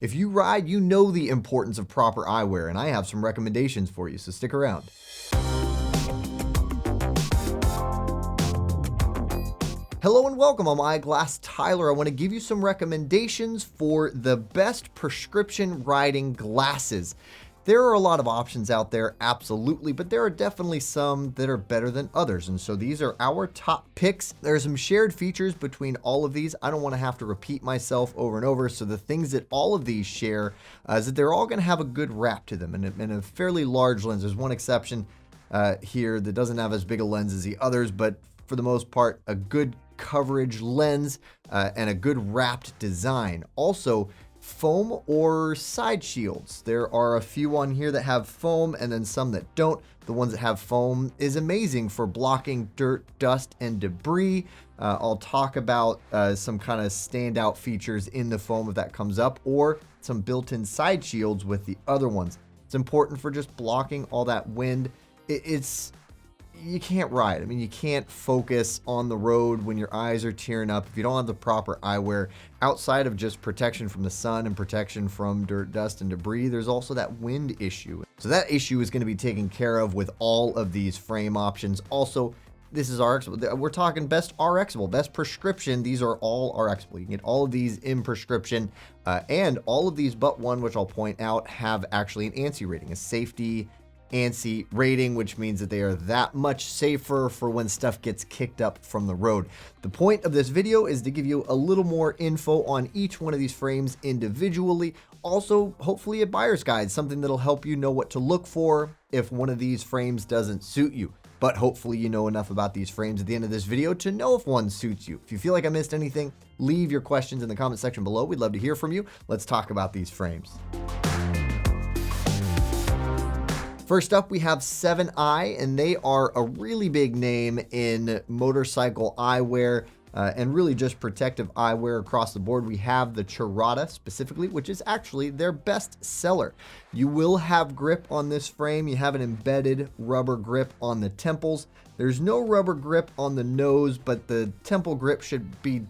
If you ride, you know the importance of proper eyewear, and I have some recommendations for you, so stick around. Hello and welcome, I'm Eyeglass Tyler. I want to give you some recommendations for the best prescription riding glasses. There are a lot of options out there, absolutely, but there are definitely some that are better than others. And so these are our top picks. There are some shared features between all of these. I don't want to have to repeat myself over and over. So the things that all of these share is that they're all going to have a good wrap to them and a fairly large lens. There's one exception here that doesn't have as big a lens as the others, but for the most part, a good coverage lens and a good wrapped design. Also, foam or side shields. There are a few on here that have foam and then some that don't. The ones that have foam is amazing for blocking dirt, dust, and debris. I'll talk about some kind of standout features in the foam if that comes up, or some built-in side shields with the other ones. It's important for just blocking all that wind. You can't ride. I mean, you can't focus on the road when your eyes are tearing up if you don't have the proper eyewear. Outside of just protection from the sun and protection from dirt, dust, and debris, there's also that wind issue. So that issue is going to be taken care of with all of these frame options. Also, this is RXable. We're talking best RXable, best prescription. These are all RXable. You can get all of these in prescription, and all of these but one, which I'll point out, have actually an ANSI rating, a safety ANSI rating, which means that they are that much safer for when stuff gets kicked up from the road. The point of this video is to give you a little more info on each one of these frames individually. Also, hopefully a buyer's guide, something that'll help you know what to look for if one of these frames doesn't suit you. But hopefully you know enough about these frames at the end of this video to know if one suits you. If you feel like I missed anything, leave your questions in the comment section below. We'd love to hear from you. Let's talk about these frames. First up, we have 7eye, and they are a really big name in motorcycle eyewear and really just protective eyewear across the board. We have the Churada specifically, which is actually their best seller. You will have grip on this frame. You have an embedded rubber grip on the temples. There's no rubber grip on the nose, but the temple grip should be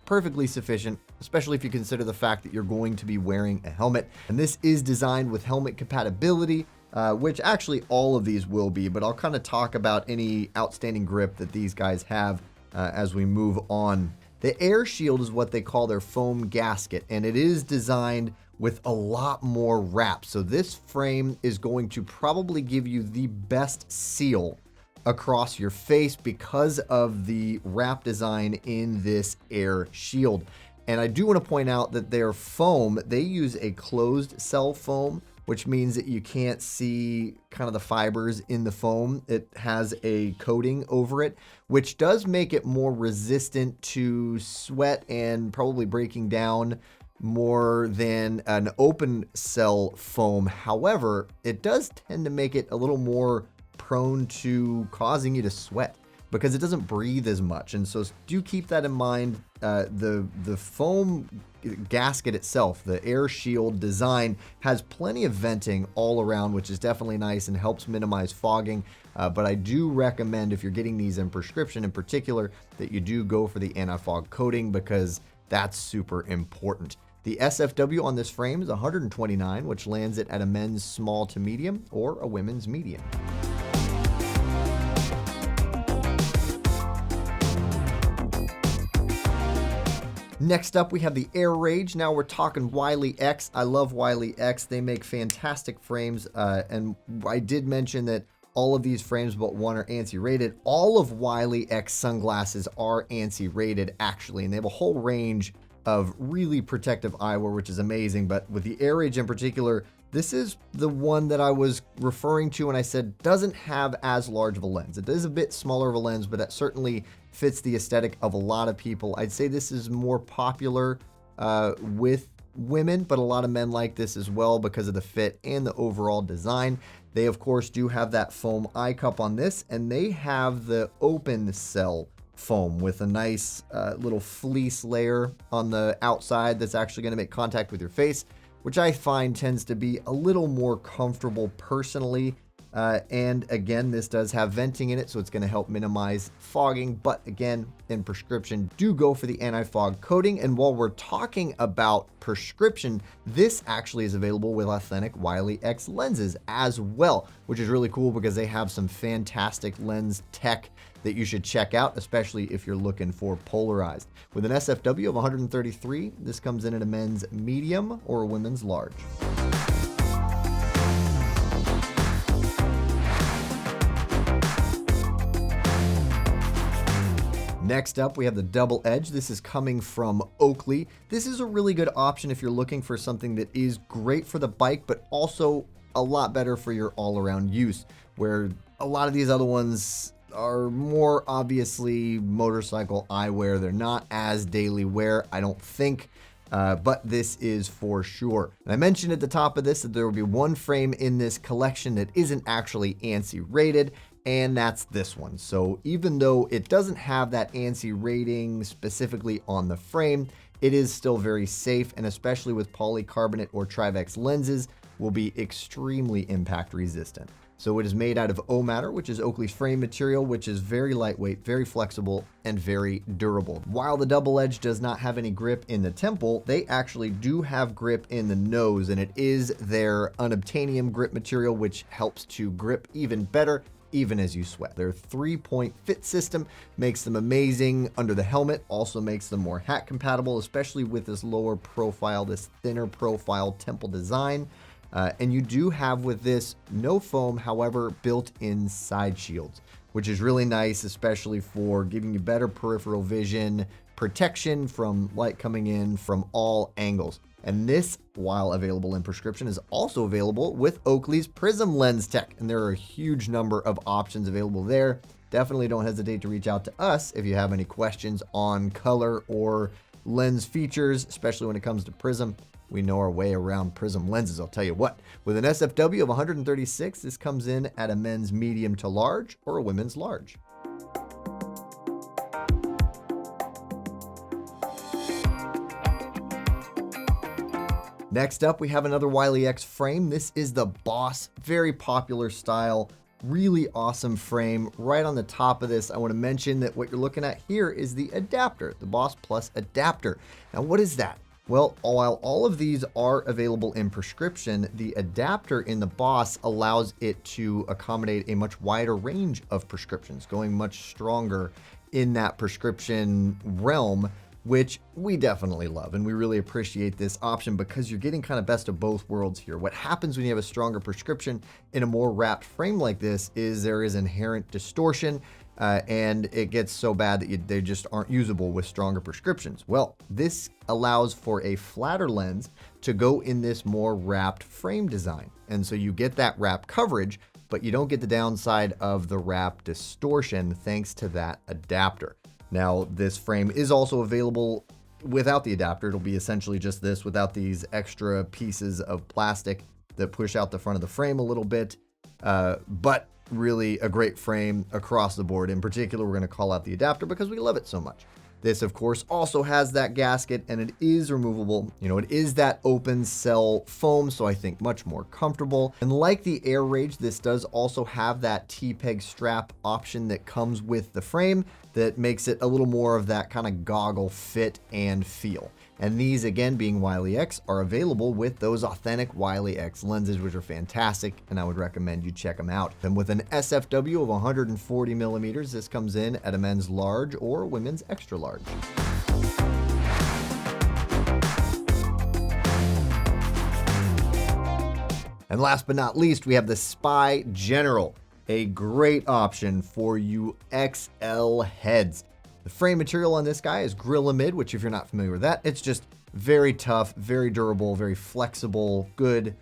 perfectly sufficient, especially if you consider the fact that you're going to be wearing a helmet. And this is designed with helmet compatibility, which actually all of these will be, but I'll kind of talk about any outstanding grip that these guys have as we move on. The air shield is what they call their foam gasket, and it is designed with a lot more wrap. So this frame is going to probably give you the best seal across your face because of the wrap design in this air shield. And I do want to point out that their foam, they use a closed cell foam, which means that you can't see kind of the fibers in the foam. It has a coating over it, which does make it more resistant to sweat and probably breaking down more than an open cell foam. However, it does tend to make it a little more prone to causing you to sweat because it doesn't breathe as much. And so do keep that in mind. The foam gasket itself, the air shield design, has plenty of venting all around, which is definitely nice and helps minimize fogging. But I do recommend, if you're getting these in prescription in particular, that you do go for the anti-fog coating because that's super important. The SFW on this frame is 129, which lands it at a men's small to medium or a women's medium. Next up, we have the Airrage. Now we're talking Wiley X. I love Wiley X. They make fantastic frames. And I did mention that all of these frames but one are ANSI rated. All of Wiley X sunglasses are ANSI rated, actually. And they have a whole range of really protective eyewear, which is amazing. But with the Airrage in particular, this is the one that I was referring to when I said doesn't have as large of a lens. It is a bit smaller of a lens, but that certainly fits the aesthetic of a lot of people. I'd say this is more popular with women, but a lot of men like this as well because of the fit and the overall design. They, of course, do have that foam eye cup on this, and they have the open cell foam with a nice little fleece layer on the outside that's actually going to make contact with your face, which I find tends to be a little more comfortable personally And again, this does have venting in it, so it's going to help minimize fogging. But again, in prescription, do go for the anti-fog coating. And while we're talking about prescription, this actually is available with authentic Wiley X lenses as well, which is really cool because they have some fantastic lens tech that you should check out, especially if you're looking for polarized. With an SFW of 133, this comes in at a men's medium or a women's large. Next up, we have the double edge. This is coming from Oakley. This is a really good option if you're looking for something that is great for the bike, but also a lot better for your all-around use, where a lot of these other ones are more obviously motorcycle eyewear. They're not as daily wear, I don't think, but this is for sure. And I mentioned at the top of this that there will be one frame in this collection that isn't actually ANSI rated, and that's this one. So even though it doesn't have that ANSI rating specifically on the frame, it is still very safe, and especially with polycarbonate or Trivex lenses, will be extremely impact resistant. So it is made out of O-Matter, which is Oakley's frame material, which is very lightweight, very flexible, and very durable. While the double edge does not have any grip in the temple, they actually do have grip in the nose, and it is their unobtainium grip material, which helps to grip even better even as you sweat. Their 3-point fit system makes them amazing under the helmet, also makes them more hat compatible, especially with this lower profile, this thinner profile temple design. And you do have with this no foam, however, built-in side shields, which is really nice, especially for giving you better peripheral vision, protection from light coming in from all angles. And this, while available in prescription, is also available with Oakley's Prism lens tech. And there are a huge number of options available there. Definitely don't hesitate to reach out to us if you have any questions on color or lens features, especially when it comes to Prism. We know our way around Prism lenses, I'll tell you what. With an SFW of 136, this comes in at a men's medium to large or a women's large. Next up, we have another Wiley X frame. This is the Boss, very popular style, really awesome frame. Right on the top of this, I want to mention that what you're looking at here is the Adaptor, the Boss Plus Adaptor. Now, what is that? Well, while all of these are available in prescription, the Adaptor in the Boss allows it to accommodate a much wider range of prescriptions, going much stronger in that prescription realm, which we definitely love. And we really appreciate this option because you're getting kind of best of both worlds here. What happens when you have a stronger prescription in a more wrapped frame like this is there is inherent distortion, and it gets so bad that they just aren't usable with stronger prescriptions. Well, this allows for a flatter lens to go in this more wrapped frame design. And so you get that wrap coverage, but you don't get the downside of the wrap distortion thanks to that adapter. Now, this frame is also available without the adapter. It'll be essentially just this without these extra pieces of plastic that push out the front of the frame a little bit. But really a great frame across the board. In particular, we're going to call out the adapter because we love it so much. This, of course, also has that gasket, and it is removable. You know, it is that open cell foam, so I think much more comfortable. And like the Airrage, this does also have that T-peg strap option that comes with the frame that makes it a little more of that kind of goggle fit and feel. And these, again, being Wiley X, are available with those authentic Wiley X lenses, which are fantastic, and I would recommend you check them out. And with an SFW of 140 millimeters, this comes in at a men's large or women's extra large. And last but not least, we have the Spy General, a great option for you XL heads. The frame material on this guy is Grilamid, which if you're not familiar with that, it's just very tough, very durable, very flexible, good,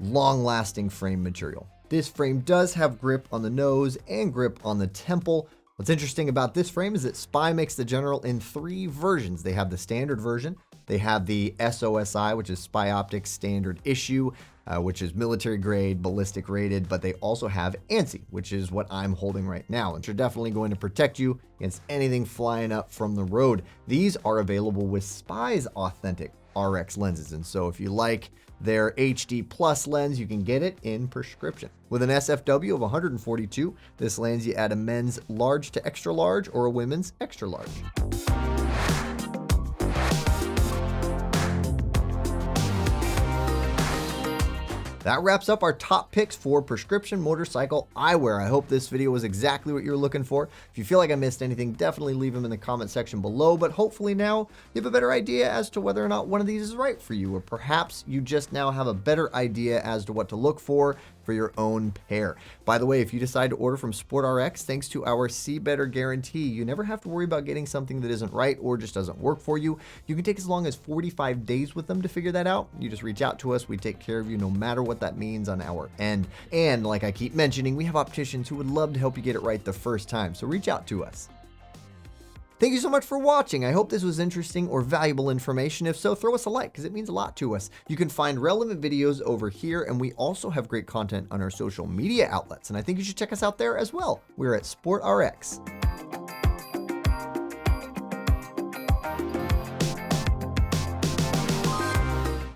long-lasting frame material. This frame does have grip on the nose and grip on the temple. What's interesting about this frame is that Spy makes the General in 3 versions. They have the standard version, they have the SOSI, which is Spy Optics Standard Issue, which is military grade, ballistic rated, but they also have ANSI, which is what I'm holding right now, which are definitely going to protect you against anything flying up from the road. These are available with Spy's authentic RX lenses, and so if you like their HD Plus lens, you can get it in prescription. With an SFW of 142, this lands you at a men's large to extra large or a women's extra large. That wraps up our top picks for prescription motorcycle eyewear. I hope this video was exactly what you were looking for. If you feel like I missed anything, definitely leave them in the comment section below, but hopefully now you have a better idea as to whether or not one of these is right for you, or perhaps you just now have a better idea as to what to look for your own pair. By the way, if you decide to order from SportRx, thanks to our See Better guarantee, you never have to worry about getting something that isn't right or just doesn't work for you. You can take as long as 45 days with them to figure that out. You just reach out to us. We take care of you no matter what that means on our end. And like I keep mentioning, we have opticians who would love to help you get it right the first time. So reach out to us. Thank you so much for watching. I hope this was interesting or valuable information. If so, throw us a like because it means a lot to us. You can find relevant videos over here, and we also have great content on our social media outlets, and I think you should check us out there as well. We're at SportRx.